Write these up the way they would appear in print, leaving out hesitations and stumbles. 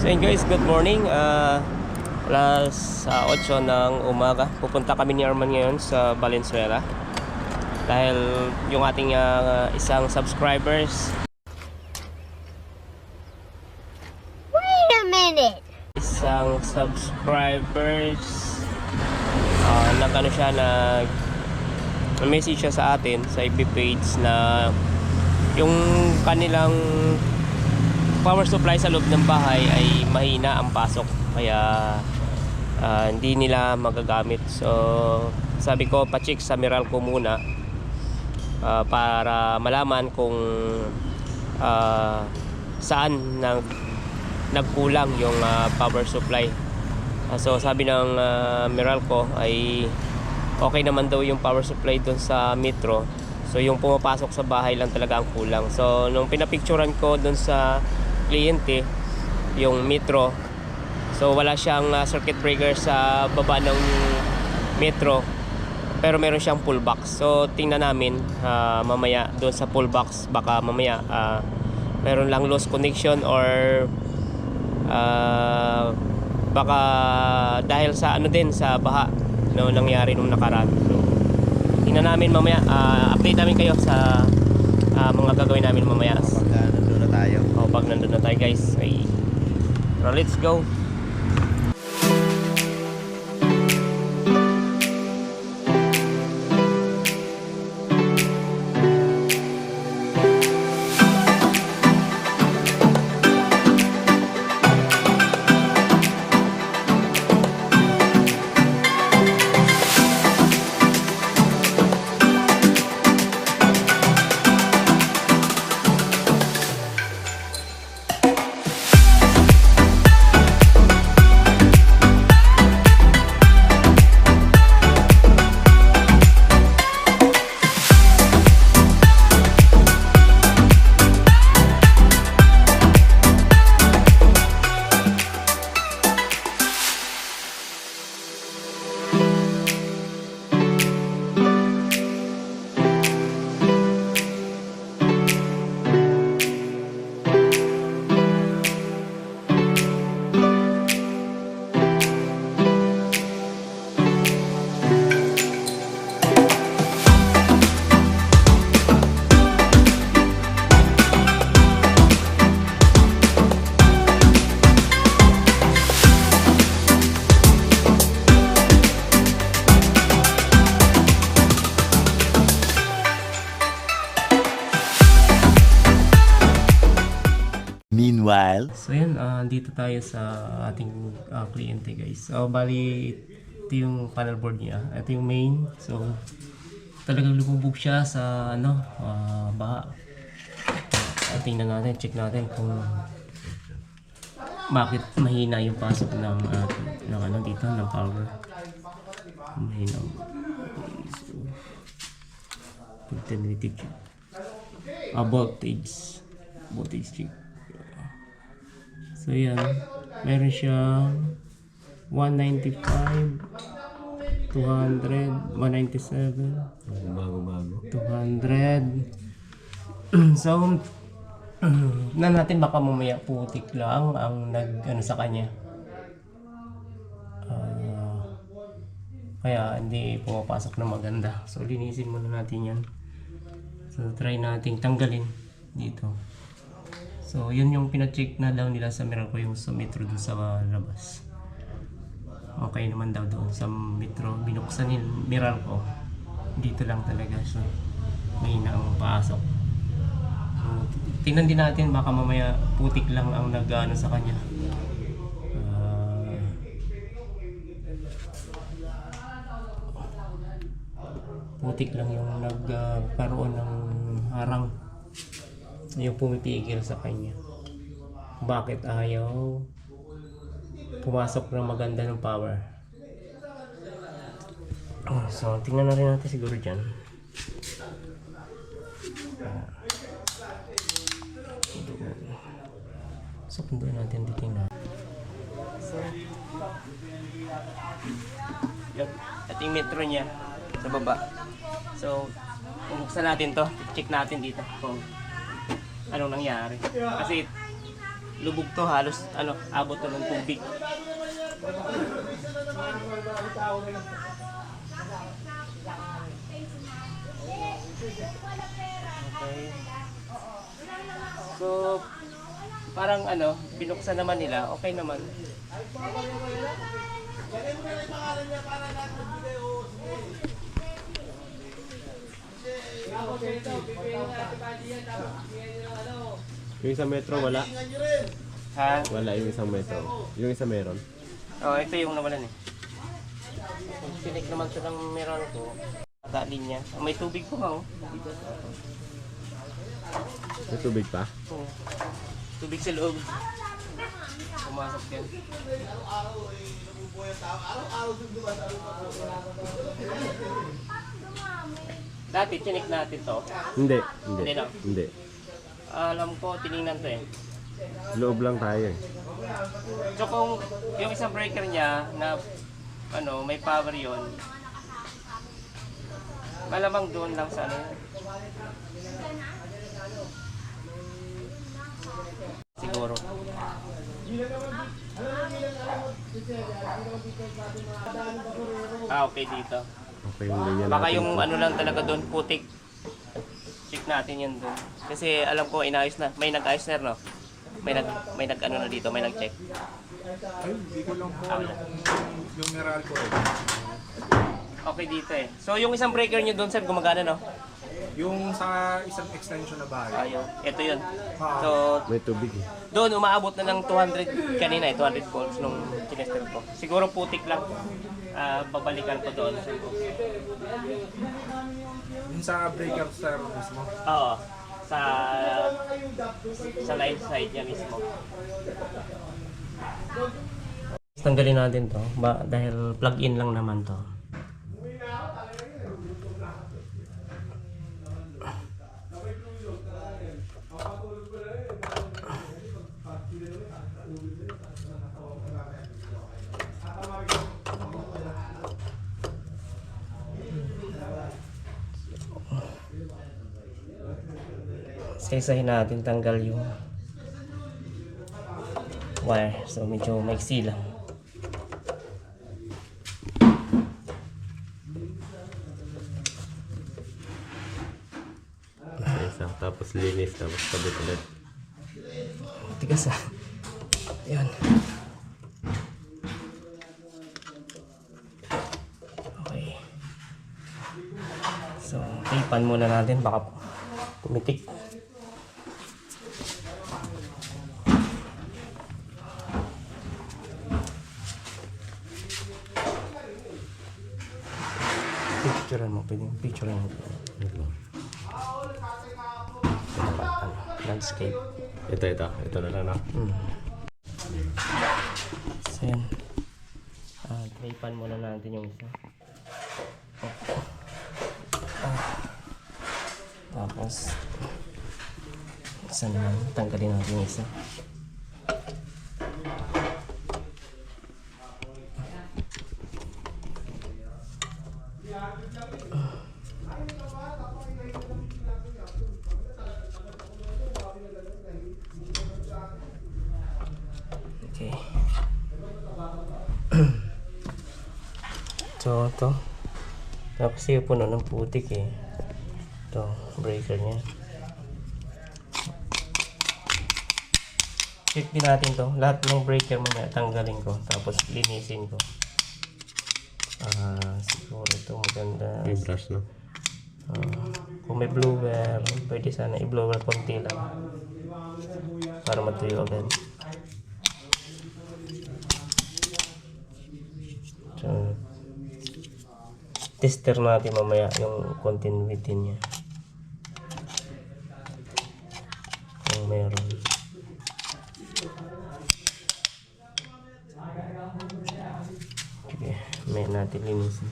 So yun guys, good morning. Alas 8 ng umaga. Pupunta kami ni Arman ngayon sa Valenzuela dahil yung ating isang subscribers, Wait a minute. nag-ano siya, nag-message siya sa atin sa FB page na yung kanilang power supply sa loob ng bahay ay mahina ang pasok, kaya hindi nila magagamit. So sabi ko, pa-check sa Meralco muna para malaman kung saan nagkulang yung power supply. So sabi ng Meralco ay okay naman daw yung power supply doon sa metro. So yung pumapasok sa bahay lang talaga ang kulang. So nung pinapicturan ko doon sa kliyente yung metro, so wala siyang circuit breaker sa baba ng metro, pero meron siyang pull box. So tingnan namin mamaya doon sa pull box, baka mamaya meron lang lost connection or baka dahil sa ano din, sa baha no nangyari nung nakaraan. So tingnan namin mamaya, update namin kayo sa mga gagawin namin mamaya Pagka nandun na tayo. pag nandun na tayo guys. Ay, let's go. Meanwhile, So yan, dito tayo sa ating kliyente guys. So bali, ito yung panel board niya. Ito yung main. So talagang lumubog siya sa baha. Tingnan natin, check natin kung bakit mahina yung pasok ng dito, ng power. Mahina. So, alternative check. Voltage check. So yan, meron siyang 195, 200, 197, bago-bago. 200. So na natin, baka mamaya putik lang ang sa kanya. Kaya hindi pumapasok na maganda. So linisin muna natin yan. So try nating tanggalin dito. So yun yung pina-check na daw nila sa Meralco, yung sa metro doon sa labas. Okay naman daw doon sa metro. Binuksan ni Meralco. Dito lang talaga. So mahina ang pasok. So tingnan din natin, baka mamaya putik lang ang nag-ano sa kanya. Putik lang yung nagkaroon ng harang, yung pumipigil sa kanya. Bakit ayaw pumasok ng maganda ng power? So tingnan na rin natin siguro dyan. So punduin natin, titingnan. So yun, ito yung metro niya sa baba. So buksan natin to, check natin dito kung anong nangyari. Kasi lubog to, halos abot to ng tubig. Okay. So, parang binuksan naman nila, okay naman. Yung isang metro wala? Ha? Wala yung isang metro. Yung isa meron. Oh, ito yung nawalan eh. Sinik naman ito ng meron ko. Tali niya. May tubig po nga oh. May tubig pa? Oo. Tubig sa loob. Pumasok yan. Dati chinik natin to. Hindi. Hindi lang. Hindi. Alam ko, tinignan to eh. Loob lang tayo eh. So kung yung isang breaker niya na may power yon, malamang doon lang sa siguro. Okay dito. Okay yung linya natin. Baka yung lang talaga doon, putik. Check natin yun doon. Kasi alam ko inayos na. May nag-ayos na, no? May nag na dito, may nag-check. Ay, hindi ko lang po yung meral ko. Okay dito eh. So yung isang breaker nyo doon, sir, gumagana, no? Yung sa isang extension na bahay. Ayun. Ito yun. Ah. So, May tubig eh. doon umaabot na ng 200 kanina, 200 volts nung kinester ko. Siguro putik lang. Babalikan ko doon. Yung sa breaker sir mismo. Oo. Sa line side niya mismo. Tanggalin natin to dahil plug-in lang naman to. Isa-isahin natin tanggal yung wire. So medyo maiksi lang. Isa. Tapos linis. Tapos kabit ulit. Tigas ah. Ayan. Okay. So, tapan muna natin. Baka pumitik. Picturean mo. Pwedeng picturean mo. Landscape. Ito na lang na. So yan. Tapan muna natin yung isa. Tapos isa naman. Tanggalin natin yung isa. Okay. So, ito. Tapos yung puno ng putik eh. Ito, breaker niya. Check din natin to. Lahat ng breaker mo na tanggalin ko. Tapos linisin ko. Siguro ito maganda. May brush no? Kung may blower, pwede sana i-blower konti lang. Para matuyo agad. So, tester natin mamaya yung continuity niya. Kung meron. Okay, may natin linisin.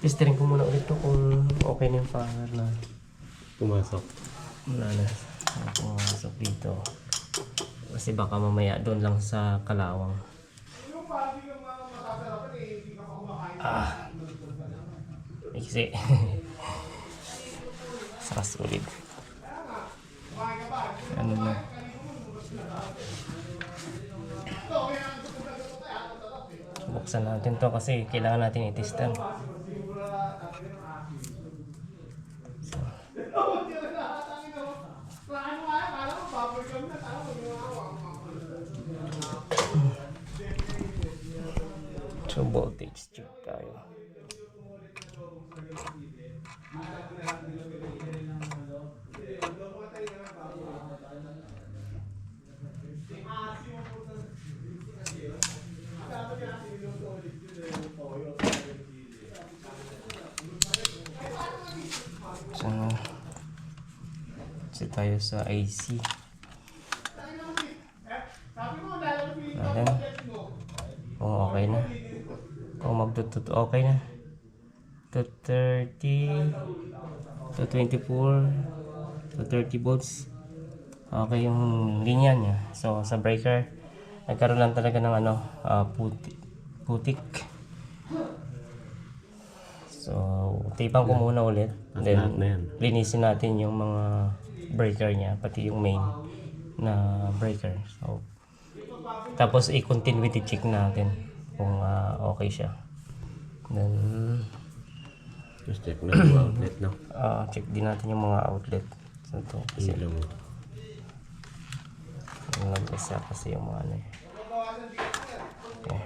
Testerin ko muna ulit to kung okay na yung power na. Pumasok. Wala na. Pumasok dito. Kasi baka mamaya doon lang sa kalawang. Iksi. Saka sulit. Ano na. buksan natin to kasi kailangan natin i-testan. So voltage check tayo. So tayo sa IC. Ayan. Kung okay na. Kung magtutut okay na. 230 224 230 volts. Okay yung linya niya. So sa breaker nagkaroon lang talaga ng putik. So tipan ko muna ulit. Lahat na yan. Linisin natin yung mga breaker niya, pati yung main na breaker. So tapos i-continuity check natin kung okay siya. Then Just check na yung outlet, no? check din natin yung mga outlet. So ito kasi Ilaw mo. nag-isa kasi yung mga Okay.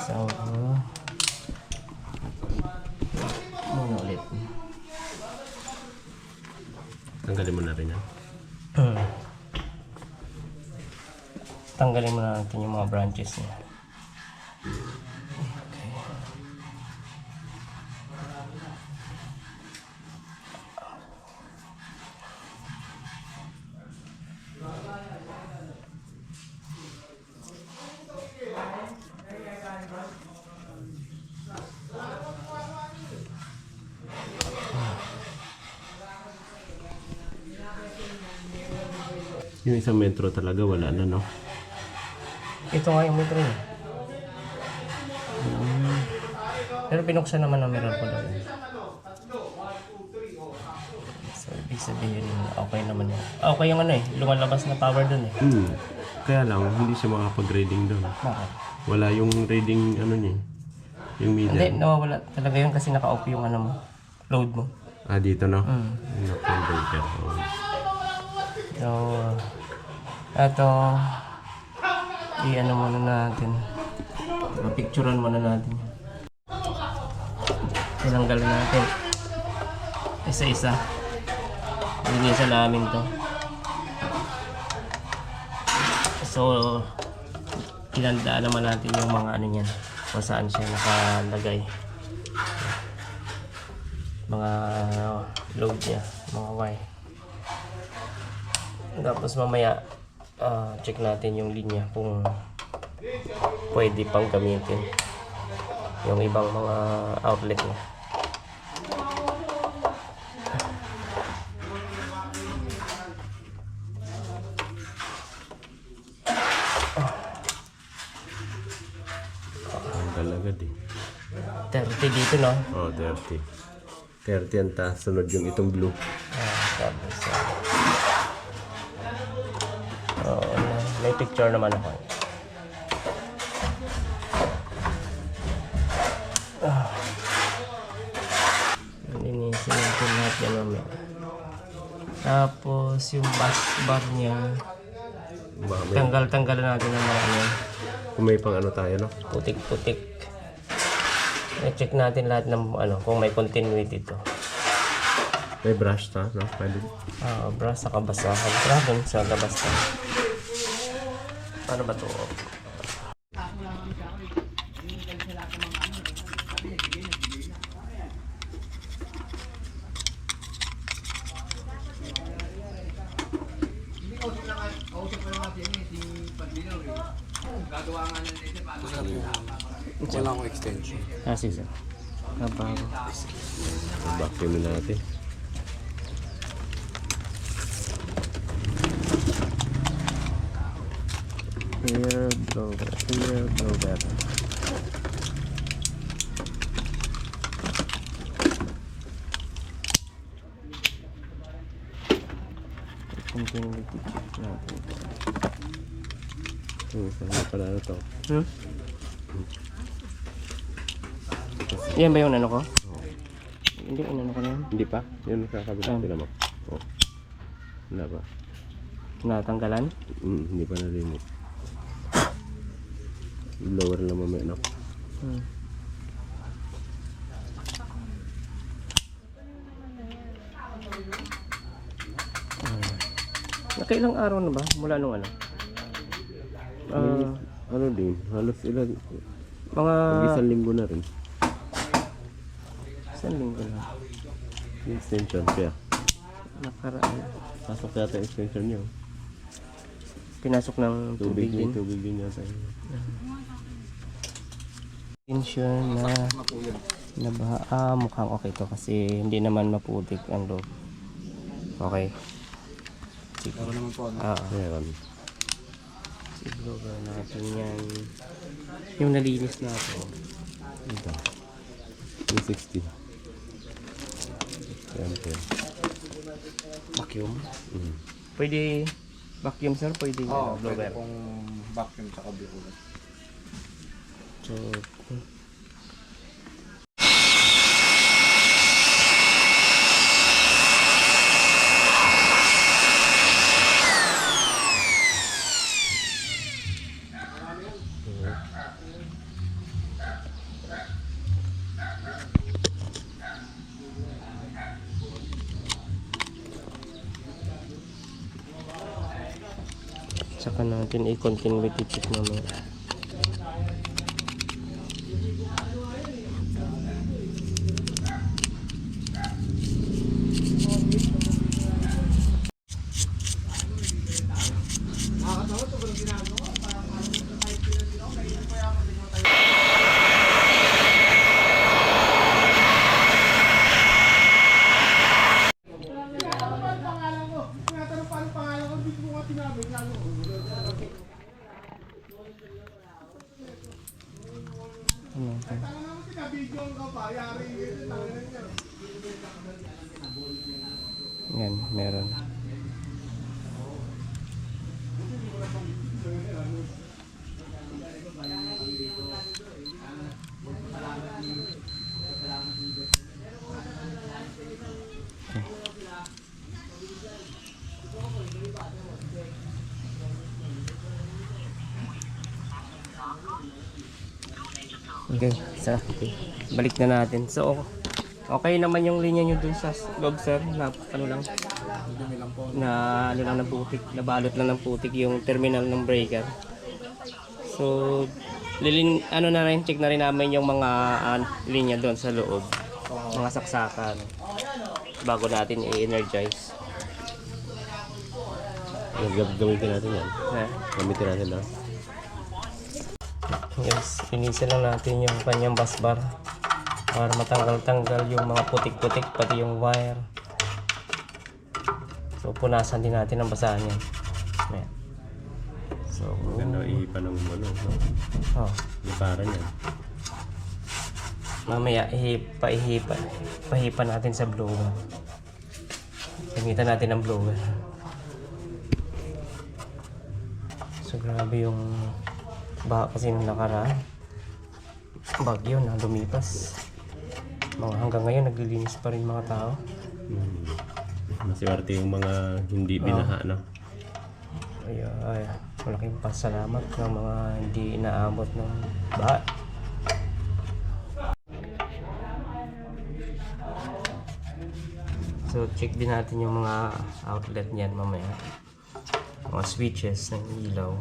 So muna ulit. Tanggalin mo na rin yan. Tanggalin muna natin yung mga branches niya. Yung isang metro talaga wala na, no? Ito nga yung metro niya. Pero pinuksan naman ang meron ko doon. So, ibig sabihin, okay naman yun. Okay yung lumalabas na power doon eh. Kaya lang, hindi siya makapag-reading doon. Bakit? Wala yung reading, niya. Yung Hindi, meter. nawawala talaga yun kasi naka-off yung mo, load mo. Dito, no? Yung breaker. So, ito, muna natin. Picturean muna natin. Tinanggal natin. Isa-isa. Linisan namin to. So, tinandaan naman natin yung mga niyan. Kung saan siya nakalagay. Mga load niya, mga wire. Tapos mamaya check natin yung linya kung pwede pang gamitin yung ibang mga outlet niya. Talaga di. 30 dito, no? 30. 30 ang taas. Sunod yung itong blue. Tapos may picture naman ako. Linisin natin lahat yan mamaya. Tapos yung bus bar niya, tanggal-tanggalan natin ng mga Kung may pang tayo, no? putik-putik. I-check natin lahat ng kung may continuity dito. May brush ta, no? Pwede. Brush sa kabasahan. Grabe sa labas na. Paano ba ito? Wala akong extension. Sige. Kabago. Vacuum na natin. Air blower. Continuity check natin. Saan pala to? Yan ba yung ano ko? Hindi, ano ko na yan. Hindi pa? Yun sa kabila. Ah. Tignan mo. Oh. Wala ba? Natanggalan? Hindi pa narinig. Lower lang mamaya na. Hmm. Nakailang araw na ba? Mula nung ano? Ano din? Halos ilan? Mga Isang linggo na rin. isang linggo na. Yung extension kaya. Nakaraan. Pasok yata yung extension niyo. Pinasok ng tubig din. Tubig din yata. Tension na baha. Mukhang okay to kasi hindi naman maputik ang loob. Okay. Sige. Pero naman po, ano? Meron. Siguro natin yan. Yung nalinis na ako. Ito. Yung 60. Siyempre. Vacuum. Mm. Pwede vacuum sir? Pwede Oo, blower. pwede pong vacuum tsaka blower. So, saka natin i-continue with i-check naman. Yan, meron. Okay, balik na natin. So, okay naman yung linya nyo dun sa loob sir, na ano lang, na ano lang ng putik, nabalot lang ng putik yung terminal ng breaker. So, ano na rin, check na rin namin yung mga linya doon sa loob, mga saksakan, bago natin i-energize. Gamitin natin yan. Ha? Gamitin natin na. Yes, linisin lang natin yung kanyang bus bar para matanggal-tanggal yung mga putik-putik pati yung wire. So punasan din natin ang basahan yan. Ayan. So Maganda ihipan ng ano. No? oh, Liparan yan. mamaya pahipa natin sa blower. Gamitan natin ang blower. So grabe yung baha kasi nung nakaraan. Bagyo na lumipas. Hanggang ngayon naglilinis pa rin mga tao. Masiwerte yung mga hindi binaha na. Ay, malaking pasalamat ng mga hindi inaabot ng baha. So check din natin yung mga outlet niyan mamaya. Mga switches ng ilaw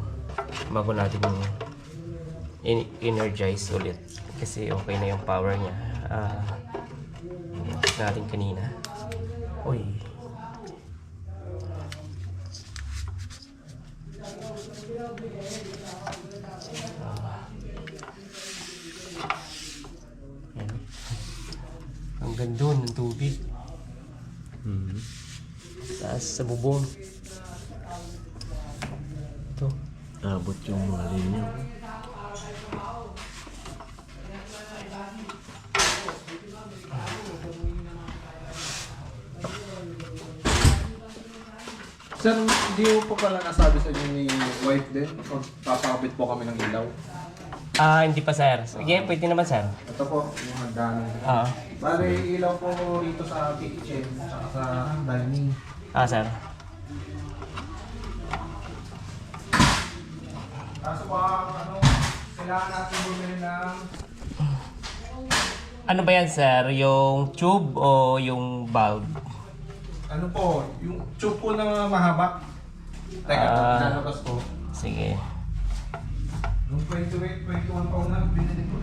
bago natin energize ulit kasi okay na yung power niya. Natin kanina. Uy. Ang ganda ng tubig. Taas sa bubong. Ito. Abot yung mga linya. Sir, hindi po pala nasabi sa inyo ni wife din? O papakapit po kami ng ilaw? Hindi pa sir. Sige, pwede naman sir. Ito po, yung hagdanan. Ah, Bale, ilaw po dito sa kitchen, tsaka sa dining. sir. Kaso ba, kailangan natin bumili ng Ano ba yan sir? Yung tube o yung bulb? ano po, yung tube po na mahaba. Teka po, lalabas po. Sige. Yung 21 pa na binili ko.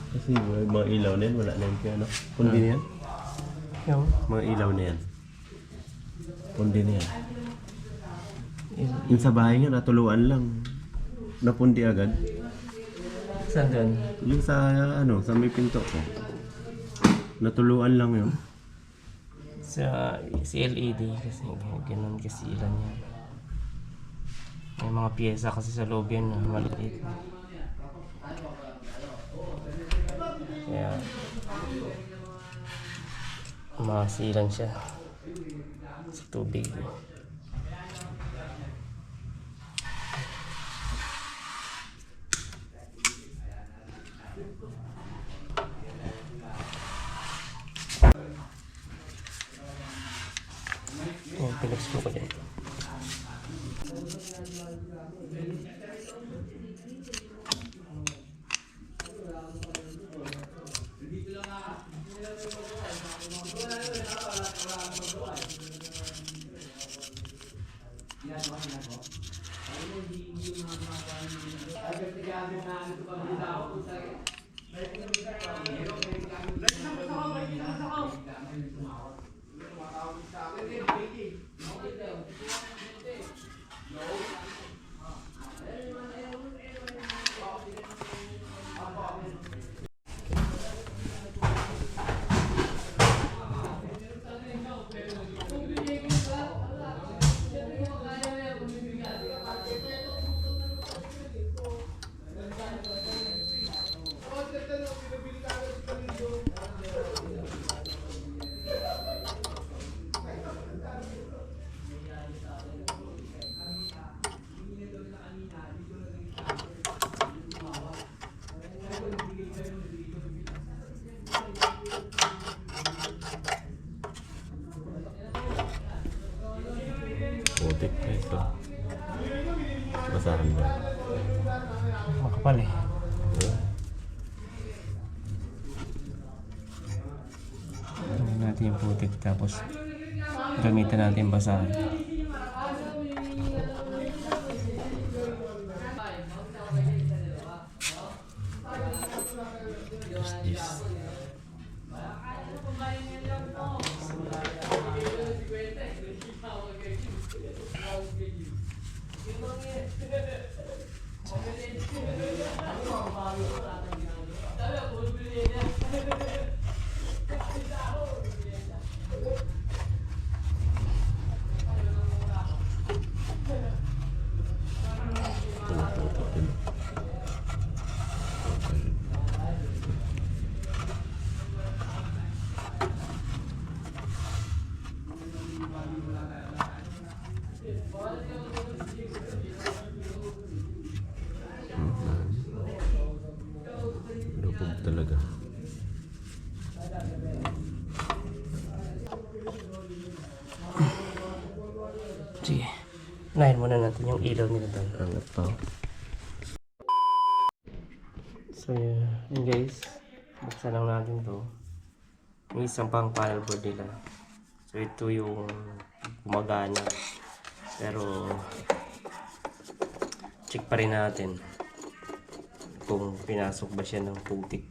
Kasi mga ilaw na yan, wala na yung ano. Pundi na yan. Yung? Mga ilaw na yan. Pundi na yan. Yung sa bahay nga, natuluan lang. Napundi agad. Saan doon? Yung sa sa may pinto ko. Natuluan lang yun. Sa LED kasi ganun kasi ilan yan. May mga pyesa kasi sa loob yan na maliit. Kaya masilan siya sa tubig. Oh, pinag-screw ko dyan. Putik na ito. Basahan mo. Makapal eh. Tingnan natin yung putik tapos gamitan natin yung basahan. Just this. Lupog talaga. Sige. Unahin muna natin yung ilaw nila doon. Angat pa. So yun guys, buksan lang natin to. Yung isang pang panel board nila. So ito yung gumagana. Pero check pa rin natin kung pinasok ba siya ng putik.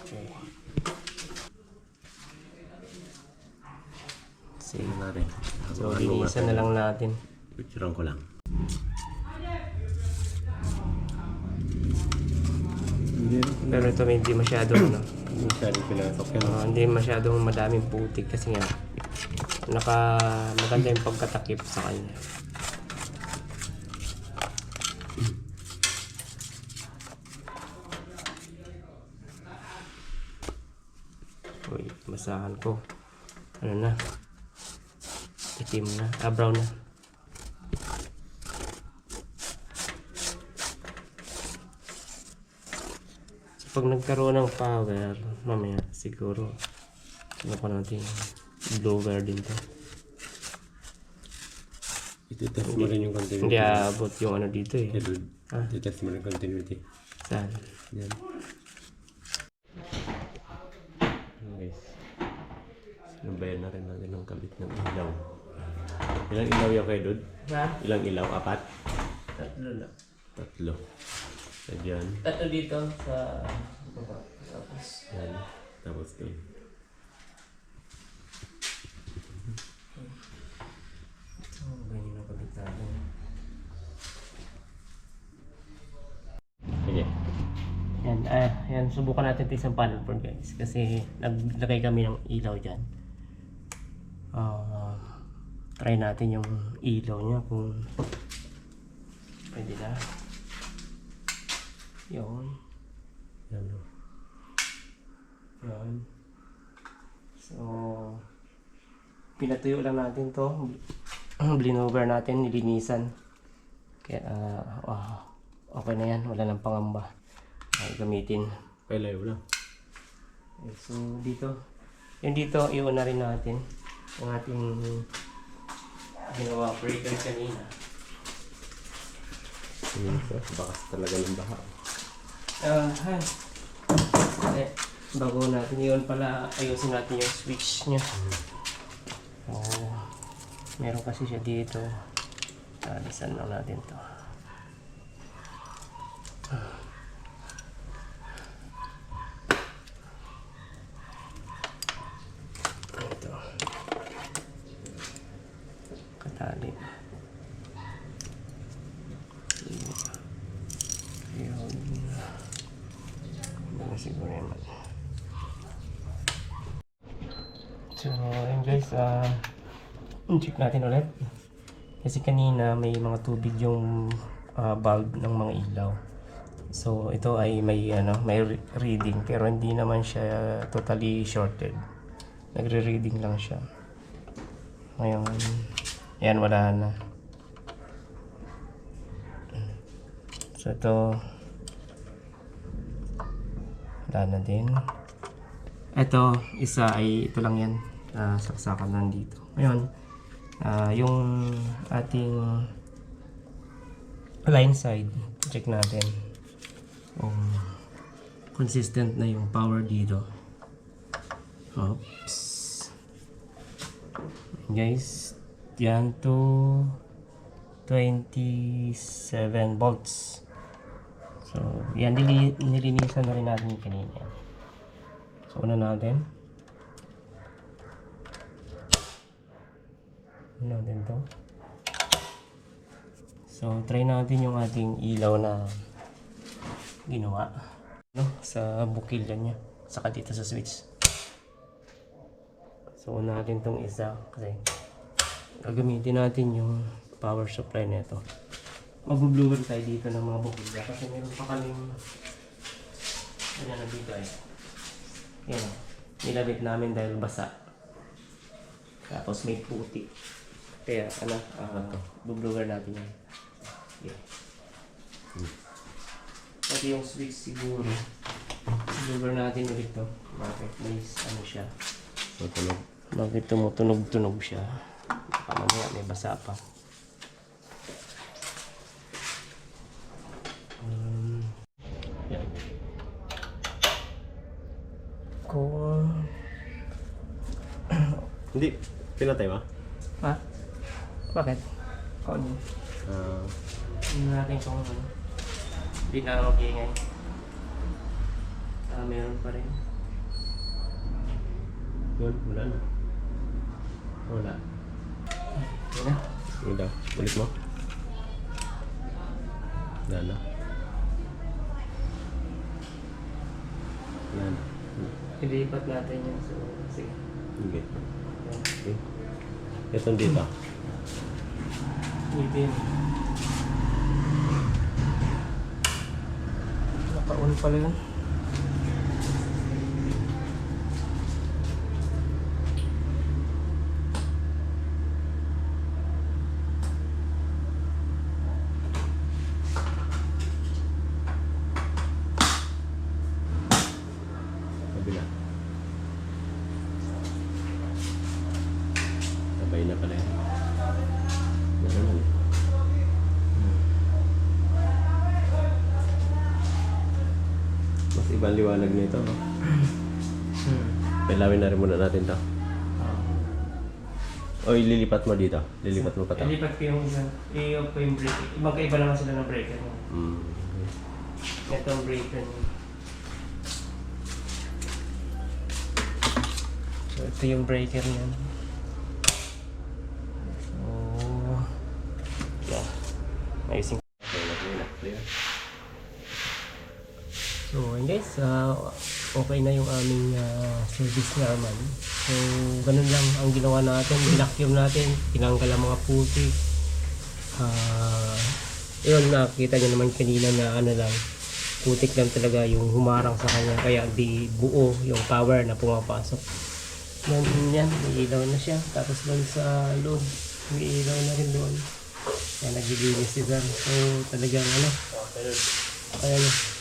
Okay. Sige. Na rin. So linisan na lang natin. Picturean ko lang. Pero ito hindi masyadong ano, Masyadong pinasok yan. hindi masyadong madaming putik kasi nga maganda yung pagkatakip sa kanya. Uy, basahan ko. ano na, itim na, brown na. So, pag nagkaroon ng power, mamaya siguro ano pa natin blower din to. Ito-test mo rin yung continuity. Hindi aabot yung ano dito eh. Yeah, dude. Ah. Ito-test mo rin yung continuity. Saan? Yan. Guys. Sinabayan na rin natin ang kabit ng ilaw. Ilang ilaw yung kayo, dude? Ha? Ilang ilaw? 4? Tatlo na. 3. So, dyan. Tatlo dito sa baba. Tapos Yan. Tapos doon. ganyan ang kabit natin. Sige. Yan, yan, subukan natin ito isang panel board guys. Kasi naglagay kami ng ilaw dyan. Try natin yung ilaw niya kung pwede na. Yun. Yan. Yun. So, pinatuyo lang natin to. Blinover natin, nilinisan. Kaya, okay na yan. Wala nang pangamba. Ay, gamitin. Pailayo lang. Okay, so, dito. Yung dito, iwan na rin natin. Ang ating ginawa breaker kanina. Bakas talaga ng baha. Bago natin yun pala, ayusin natin yung switch niya. Meron kasi siya dito. Alisan lang natin to. Ito. Katali. Yun. Siguro naman. So, ayun guys, check natin ulit. Kasi kanina may mga tubig yung bulb ng mga ilaw. So, ito ay may reading pero hindi naman siya totally shorted. Nagre-reading lang siya. Ngayon, yan, wala na. So, ito wala na din. Ito, isa ay ito lang yan. Saksakan lang dito. Ngayon, yung ating line side, check natin kung consistent na yung power dito. Oops. Guys, yan to 27 volts. So, yan, nilinisan na rin natin yung kanina. So, una natin. Una natin to. So, try natin yung ating ilaw na ginawa sa bukilya niya. Saka dito sa switch. So, una natin tong isa kasi gagamitin natin yung power supply nito. Mag-blower tayo dito ng mga bukilya kasi meron pa kaming nabigay. Yan, nilabit namin dahil basa. Tapos may puti. Kaya bu-blower natin yan. Yeah. Pati yung switch siguro. Blower natin ulit to. Bakit? May siya. Tutunog. Bakit tumutunog-tunog siya? Baka mamaya may basa pa. Yan. Kung... Hindi. Pinatay ba? Ha? Bakit? Ano? Hindi natin kung ano. Hindi na mag-ingay. Meron pa rin. Yun, wala na. Wala. Yan na. Yun daw. Ulit mo. Wala na. Wala na. Ilipat natin yan. So, sige. Okay. Okay. Itong dito. Itin. Naka-on pala yun. kabila. Sabay na pala yan. Ganun. Mas ibang liwanag nito. No? Pilawin na rin muna natin to. O ililipat mo dito. Lilipat mo pa to. Ilipat ko yung isa. I-off ko yung breaker. Magkaiba naman sila ng breaker. Okay. Ito ang breaker niya. So, ito yung breaker niya. So, yeah. Ayusin. So, ayun guys, okay na yung aming service naman. So, ganun lang ang ginawa natin. Binacuum natin, tinanggal ang mga putik. Yun, nakita nyo naman kanina na ano lang, putik lang talaga yung humarang sa kanya. Kaya di buo yung power na pumapasok. Yan, may ilaw na siya. Tapos doon sa loob, may ilaw na rin doon. Kaya naglilinis si Sir. So, talagang ano, kaya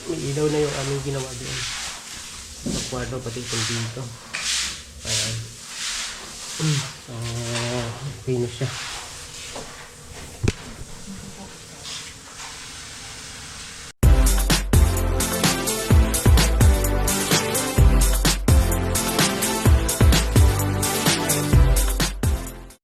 may ilaw na yung aming ginawa doon. Sa kwarto, pati itong dito. Ayan. So, okay na siya.